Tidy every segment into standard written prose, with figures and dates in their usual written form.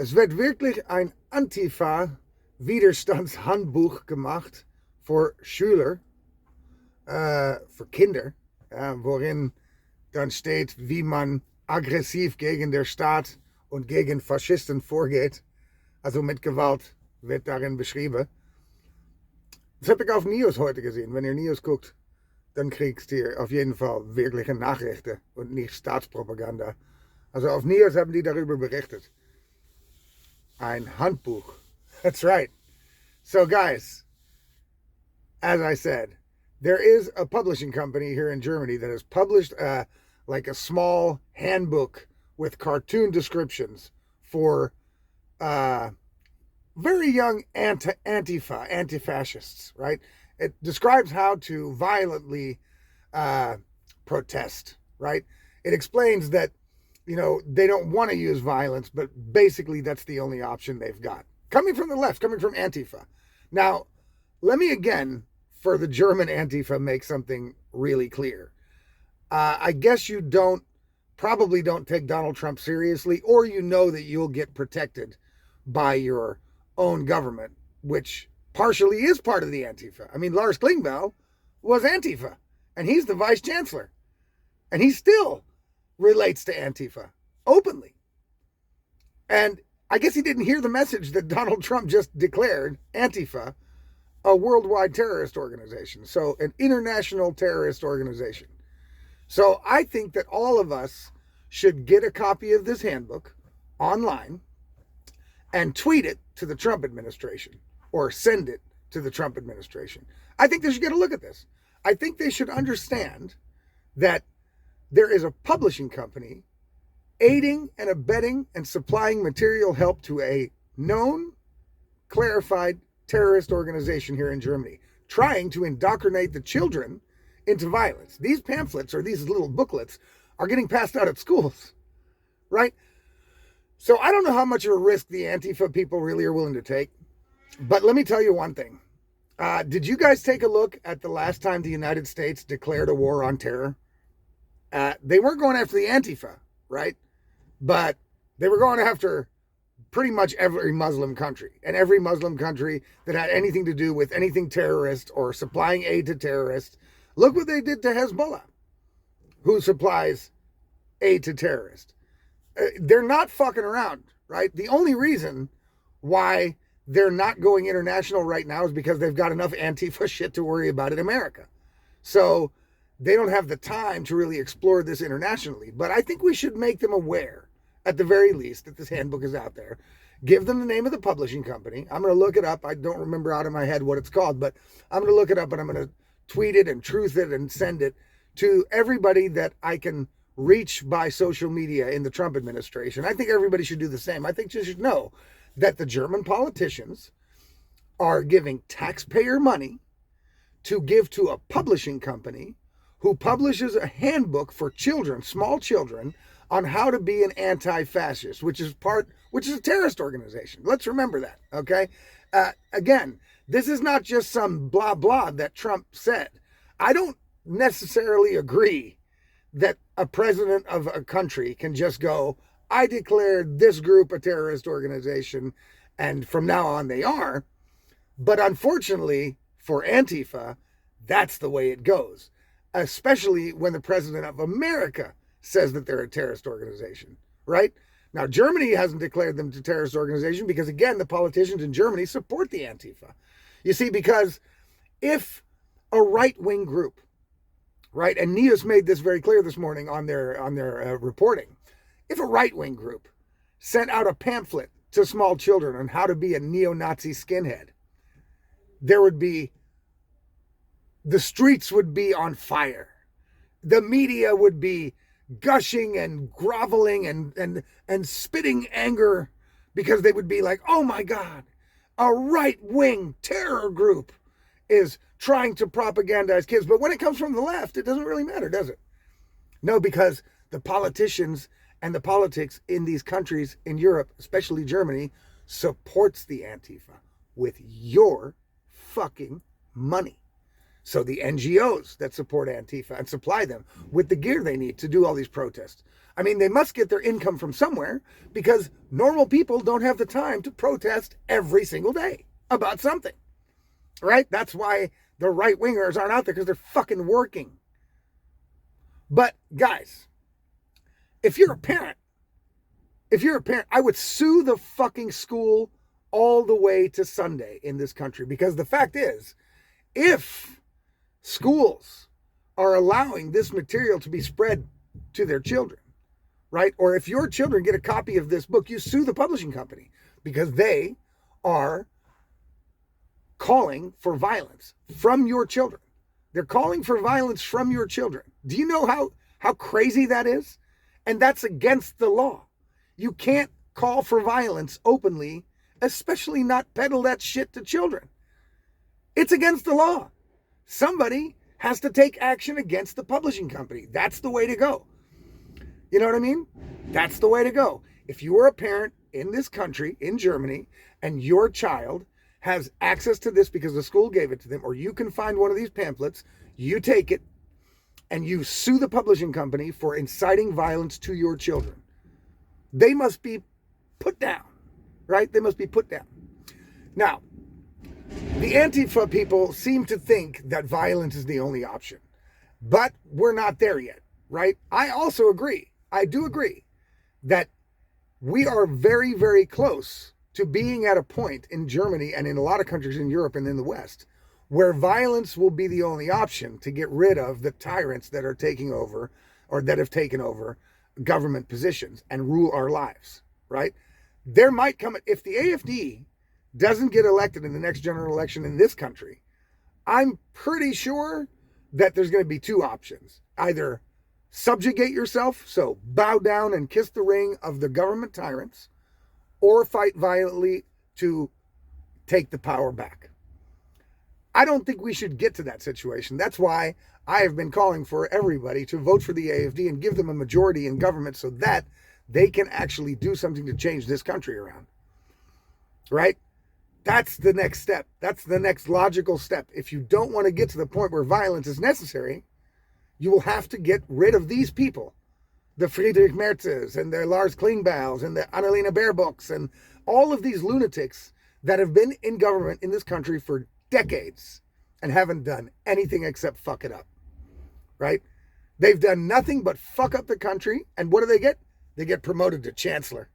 Es wird wirklich ein Antifa-Widerstandshandbuch gemacht für Schüler, für Kinder, worin dann steht, wie man aggressiv gegen den Staat und gegen Faschisten vorgeht. Also mit Gewalt wird darin beschrieben. Das habe ich auf News heute gesehen. Wenn ihr News guckt, dann kriegst ihr auf jeden Fall wirkliche Nachrichten und nicht Staatspropaganda. Also auf News haben die darüber berichtet. Ein Handbuch. That's right. So guys, as I said, there is a publishing company here in Germany that has published like a small handbook with cartoon descriptions for very young Antifa, anti-fascists, right? It describes how to violently protest, right? It explains that, you know, they don't want to use violence, but basically that's the only option they've got. Coming from the left, coming from Antifa. Now, let me again, for the German Antifa, make something really clear. I guess you probably don't take Donald Trump seriously, or you know that you'll get protected by your own government, which partially is part of the Antifa. I mean, Lars Klingbeil was Antifa, and he's the vice chancellor, and he still relates to Antifa openly. And I guess he didn't hear the message that Donald Trump just declared Antifa a worldwide terrorist organization, so an international terrorist organization. So I think that all of us should get a copy of this handbook online and tweet it to the Trump administration or send it to the Trump administration. I think they should get a look at this. I think they should understand that there is a publishing company aiding and abetting and supplying material help to a known, clarified terrorist organization here in Germany, trying to indoctrinate the children into violence. These pamphlets or these little booklets are getting passed out at schools, right? So I don't know how much of a risk the Antifa people really are willing to take, but let me tell you one thing. Did you guys take a look at the last time the United States declared a war on terror? They weren't going after the Antifa, right? But they were going after pretty much every Muslim country, and every Muslim country that had anything to do with anything terrorist or supplying aid to terrorists. Look what they did to Hezbollah, who supplies aid to terrorists. They're not fucking around, right? The only reason why they're not going international right now is because they've got enough Antifa shit to worry about in America. So they don't have the time to really explore this internationally. But I think we should make them aware, at the very least, that this handbook is out there. Give them the name of the publishing company. I'm going to look it up. I don't remember out of my head what it's called, but I'm going to look it up and I'm going to tweet it and truth it and send it to everybody that I can reach by social media in the Trump administration. I think everybody should do the same. I think you should know that the German politicians are giving taxpayer money to give to a publishing company who publishes a handbook for children, small children, on how to be an anti-fascist, which is a terrorist organization. Let's remember that, okay? Again, this is not just some blah blah that Trump said. I don't necessarily agree that a president of a country can just go, I declared this group a terrorist organization, and from now on they are. But unfortunately for Antifa, that's the way it goes, especially when the president of America says that they're a terrorist organization, right? Now, Germany hasn't declared them a terrorist organization because, again, the politicians in Germany support the Antifa. You see, because if a right-wing group, right, and Neos made this very clear this morning on their reporting, if a right-wing group sent out a pamphlet to small children on how to be a neo-Nazi skinhead, the streets would be on fire. The media would be gushing and groveling and spitting anger because they would be like, oh my God, a right-wing terror group is trying to propagandize kids. But when it comes from the left, it doesn't really matter, does it? No, because the politicians and the politics in these countries in Europe, especially Germany, supports the Antifa with your fucking money. So the NGOs that support Antifa and supply them with the gear they need to do all these protests. I mean, they must get their income from somewhere because normal people don't have the time to protest every single day about something, right? That's why the right-wingers aren't out there, because they're fucking working. But guys, if you're a parent, I would sue the fucking school all the way to Sunday in this country, because the fact is, if schools are allowing this material to be spread to their children, right? Or if your children get a copy of this book, you sue the publishing company because they are calling for violence from your children. They're calling for violence from your children. Do you know how crazy that is? And that's against the law. You can't call for violence openly, especially not peddle that shit to children. It's against the law. Somebody has to take action against the publishing company. That's the way to go. You know what I mean? That's the way to go. If you are a parent in this country, in Germany, and your child has access to this because the school gave it to them, or you can find one of these pamphlets, you take it and you sue the publishing company for inciting violence to your children. They must be put down, right? They must be put down. Now, the Antifa people seem to think that violence is the only option, but we're not there yet, right? I also agree. I do agree that we are very, very close to being at a point in Germany and in a lot of countries in Europe and in the West where violence will be the only option to get rid of the tyrants that are taking over, or that have taken over government positions and rule our lives, right? There might come, if the AfD doesn't get elected in the next general election in this country, I'm pretty sure that there's going to be two options. Either subjugate yourself, so bow down and kiss the ring of the government tyrants, or fight violently to take the power back. I don't think we should get to that situation. That's why I have been calling for everybody to vote for the AfD and give them a majority in government so that they can actually do something to change this country around. Right? That's the next step. That's the next logical step. If you don't want to get to the point where violence is necessary, you will have to get rid of these people. The Friedrich Merzes and the Lars Klingbeils and the Annalena Baerbocks and all of these lunatics that have been in government in this country for decades and haven't done anything except fuck it up, right? They've done nothing but fuck up the country, and what do they get? They get promoted to chancellor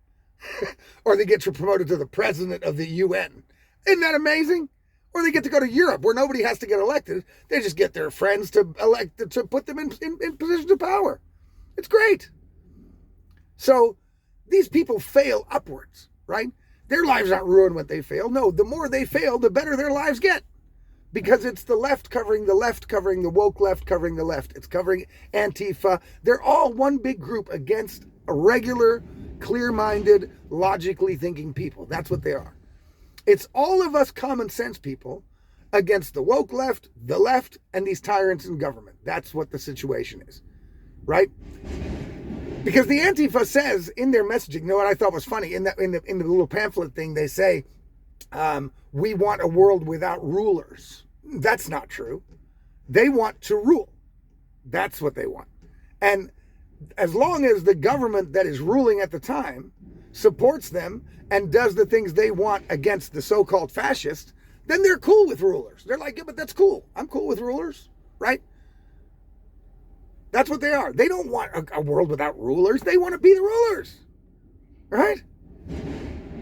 or they get promoted to the president of the UN. Isn't that amazing? Or they get to go to Europe where nobody has to get elected. They just get their friends to elect, to put them in positions of power. It's great. So these people fail upwards, right? Their lives aren't ruined when they fail. No, the more they fail, the better their lives get. Because it's the left covering the left, covering the woke left, covering the left. It's covering Antifa. They're all one big group against a regular, clear-minded, logically thinking people. That's what they are. It's all of us common sense people against the woke left, and these tyrants in government. That's what the situation is, right? Because the Antifa says in their messaging, you know what I thought was funny? In the little pamphlet thing, they say, we want a world without rulers. That's not true. They want to rule. That's what they want. And as long as the government that is ruling at the time supports them and does the things they want against the so-called fascists, then they're cool with rulers. They're like, yeah, but that's cool. I'm cool with rulers, right? That's what they are. They don't want a world without rulers. They want to be the rulers, right?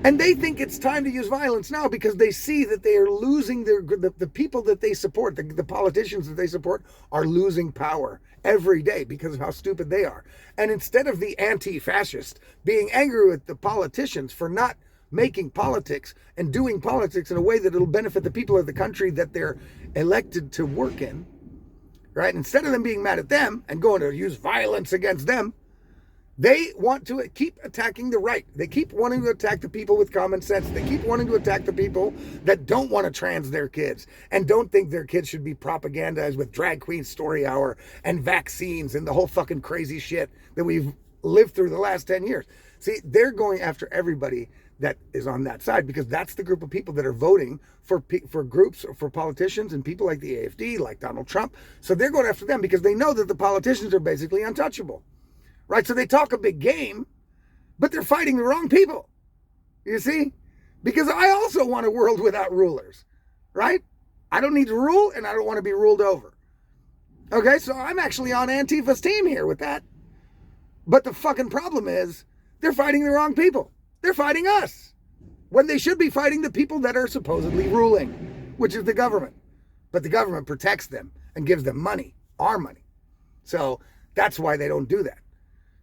And they think it's time to use violence now because they see that they are losing the people that they support, the politicians that they support are losing power every day because of how stupid they are. And instead of the anti-fascist being angry with the politicians for not making politics and doing politics in a way that it'll benefit the people of the country that they're elected to work in, right? Instead of them being mad at them and going to use violence against them, they want to keep attacking the right. They keep wanting to attack the people with common sense. They keep wanting to attack the people that don't want to trans their kids and don't think their kids should be propagandized with drag queen story hour and vaccines and the whole fucking crazy shit that we've lived through the last 10 years. See, they're going after everybody that is on that side because that's the group of people that are voting for groups, for politicians and people like the AfD, like Donald Trump. So they're going after them because they know that the politicians are basically untouchable, right? So they talk a big game, but they're fighting the wrong people. You see? Because I also want a world without rulers, right? I don't need to rule and I don't want to be ruled over. Okay, so I'm actually on Antifa's team here with that. But the fucking problem is they're fighting the wrong people. They're fighting us when they should be fighting the people that are supposedly ruling, which is the government. But the government protects them and gives them money, our money. So that's why they don't do that.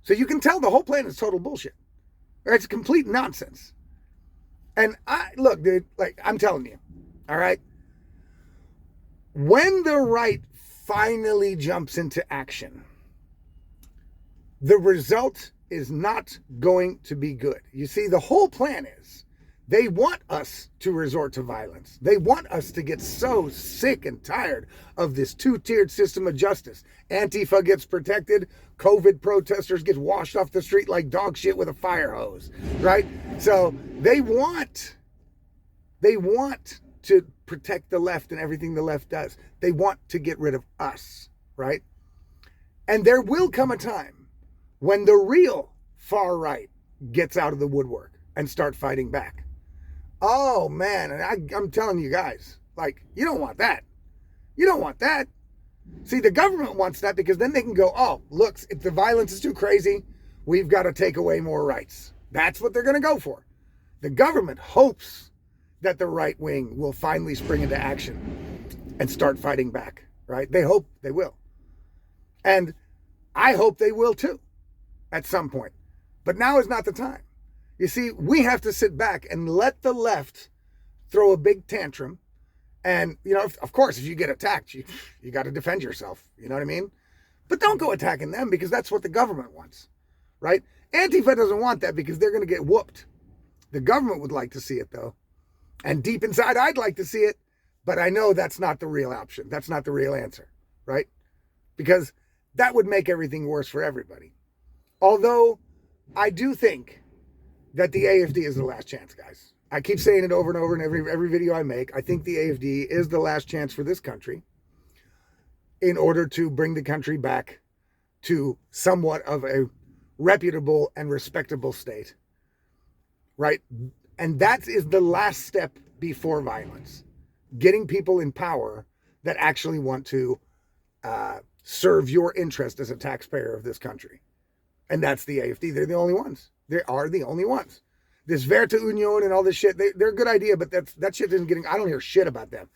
So you can tell the whole plan is total bullshit. It's complete nonsense. And look, dude, like I'm telling you, all right? When the right finally jumps into action, the result is not going to be good. You see, the whole plan is they want us to resort to violence. They want us to get so sick and tired of this two-tiered system of justice. Antifa gets protected, COVID protesters get washed off the street like dog shit with a fire hose, right? So they want to protect the left and everything the left does. They want to get rid of us, right? And there will come a time when the real far right gets out of the woodwork and start fighting back. Oh man, and I'm telling you guys, like, you don't want that. You don't want that. See, the government wants that because then they can go, oh, look, if the violence is too crazy, we've got to take away more rights. That's what they're going to go for. The government hopes that the right wing will finally spring into action and start fighting back, right? They hope they will. And I hope they will too at some point. But now is not the time. You see, we have to sit back and let the left throw a big tantrum. And, you know, of course, if you get attacked, you got to defend yourself. You know what I mean? But don't go attacking them because that's what the government wants, right? Antifa doesn't want that because they're going to get whooped. The government would like to see it, though. And deep inside, I'd like to see it. But I know that's not the real option. That's not the real answer, right? Because that would make everything worse for everybody. Although I do think that the AfD is the last chance, guys. I keep saying it over and over in every video I make. I think the AfD is the last chance for this country in order to bring the country back to somewhat of a reputable and respectable state, right? And that is the last step before violence. Getting people in power that actually want to serve your interest as a taxpayer of this country. And that's the AfD. They're the only ones. They are the only ones. This Werte Union and all this shit, they're a good idea, but that shit isn't getting, I don't hear shit about them.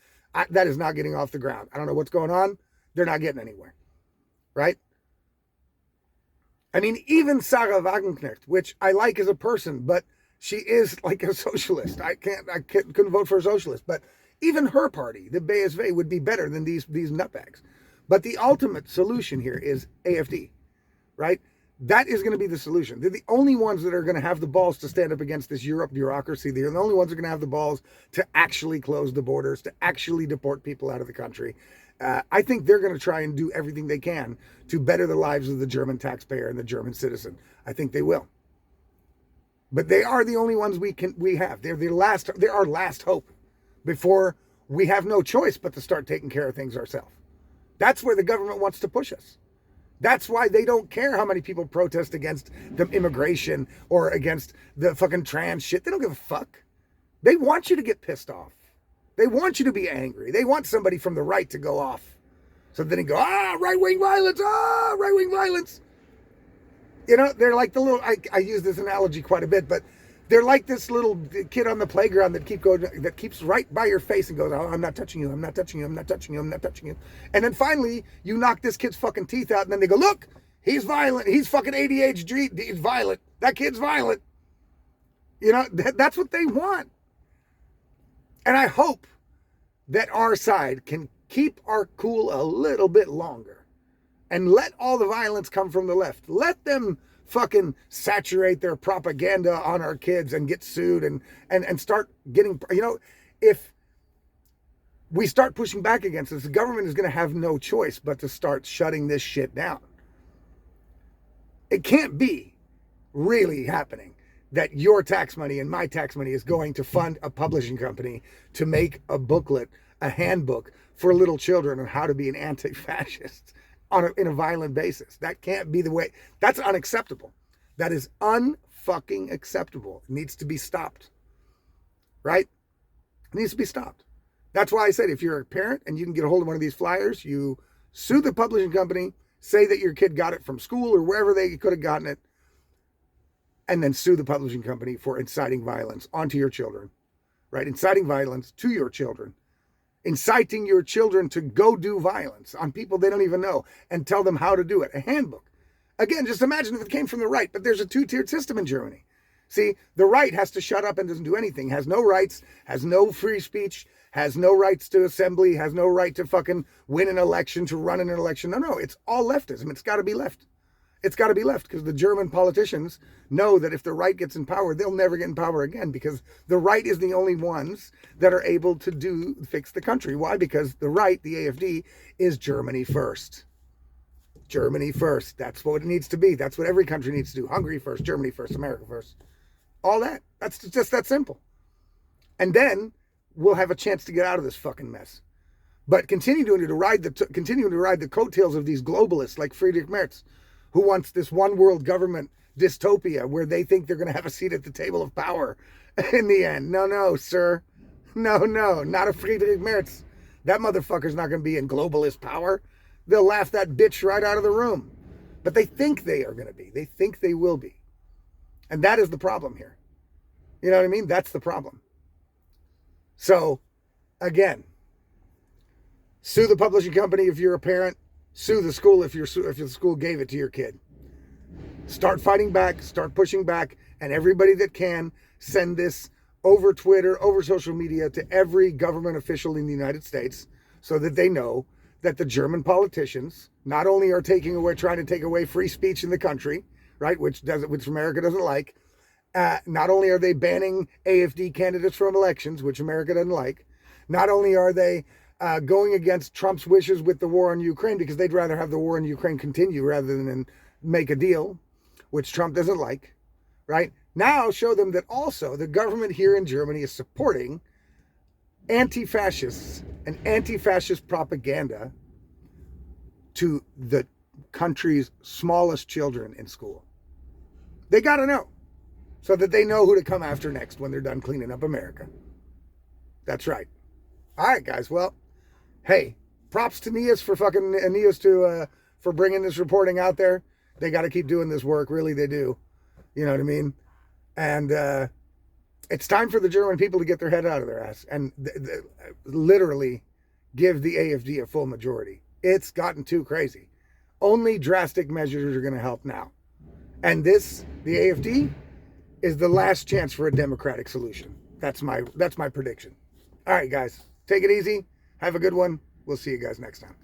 That is not getting off the ground. I don't know what's going on. They're not getting anywhere. Right? I mean, even Sarah Wagenknecht, which I like as a person, but she is like a socialist. I couldn't vote for a socialist, but even her party, the BSV, would be better than these nutbags. But the ultimate solution here is AfD, right? That is going to be the solution. They're the only ones that are going to have the balls to stand up against this Europe bureaucracy. They're the only ones that are going to have the balls to actually close the borders, to actually deport people out of the country. I think they're going to try and do everything they can to better the lives of the German taxpayer and the German citizen. I think they will. But they are the only ones we have. They're our last hope before we have no choice but to start taking care of things ourselves. That's where the government wants to push us. That's why they don't care how many people protest against the immigration or against the fucking trans shit. They don't give a fuck. They want you to get pissed off. They want you to be angry. They want somebody from the right to go off. So then they go, right-wing violence, right-wing violence. You know, they're like the little, I use this analogy quite a bit, but they're like this little kid on the playground that keeps right by your face and goes, oh, I'm not touching you, I'm not touching you, I'm not touching you, I'm not touching you. And then finally, you knock this kid's fucking teeth out, and then they go, look, he's violent, he's fucking ADHD, he's violent, that kid's violent. You know, that's what they want. And I hope that our side can keep our cool a little bit longer and let all the violence come from the left. Let them fucking saturate their propaganda on our kids and get sued and start getting, you know, if we start pushing back against this, the government is going to have no choice but to start shutting this shit down. It can't be really happening, that your tax money and my tax money is going to fund a publishing company to make a booklet, a handbook for little children on how to be an anti-fascist in a violent basis. That can't be the way. That's unacceptable. That is unfucking acceptable. It needs to be stopped. Right? It needs to be stopped. That's why I said, if you're a parent and you can get a hold of one of these flyers, you sue the publishing company, say that your kid got it from school or wherever they could have gotten it, and then sue the publishing company for inciting violence onto your children, right? Inciting violence to your children, inciting your children to go do violence on people they don't even know, and tell them how to do it. A handbook. Again, just imagine if it came from the right, but there's a two-tiered system in Germany. See, the right has to shut up and doesn't do anything, has no rights, has no free speech, has no rights to assembly, has no right to fucking win an election, to run an election. No, it's all leftism. It's got to be left. It's got to be left, because the German politicians know that if the right gets in power, they'll never get in power again, because the right is the only ones that are able to fix the country. Why? Because the right, the AfD, is Germany first. Germany first. That's what it needs to be. That's what every country needs to do. Hungary first, Germany first, America first. All that. That's just that simple. And then we'll have a chance to get out of this fucking mess. But continuing to ride the coattails of these globalists like Friedrich Merz, who wants this one world government dystopia where they think they're going to have a seat at the table of power in the end. No, sir. No, not a Friedrich Merz. That motherfucker's not going to be in globalist power. They'll laugh that bitch right out of the room. But they think they are going to be. They think they will be. And that is the problem here. You know what I mean? That's the problem. So, again, sue the publishing company if you're a parent. Sue the school if the school gave it to your kid. Start fighting back, start pushing back, and everybody that can, send this over Twitter, over social media to every government official in the United States so that they know that the German politicians not only are trying to take away free speech in the country, right, which America doesn't like, not only are they banning AfD candidates from elections, which America doesn't like, not only are they going against Trump's wishes with the war on Ukraine, because they'd rather have the war in Ukraine continue rather than make a deal, which Trump doesn't like, right? Now show them that also the government here in Germany is supporting anti-fascists and anti-fascist propaganda to the country's smallest children in school. They got to know, so that they know who to come after next when they're done cleaning up America. That's right. All right, guys. Well, hey, props to NIOS for bringing this reporting out there. They got to keep doing this work. Really, they do. You know what I mean? And it's time for the German people to get their head out of their ass and literally give the AfD a full majority. It's gotten too crazy. Only drastic measures are going to help now. And the AfD, is the last chance for a democratic solution. That's my prediction. All right, guys. Take it easy. Have a good one. We'll see you guys next time.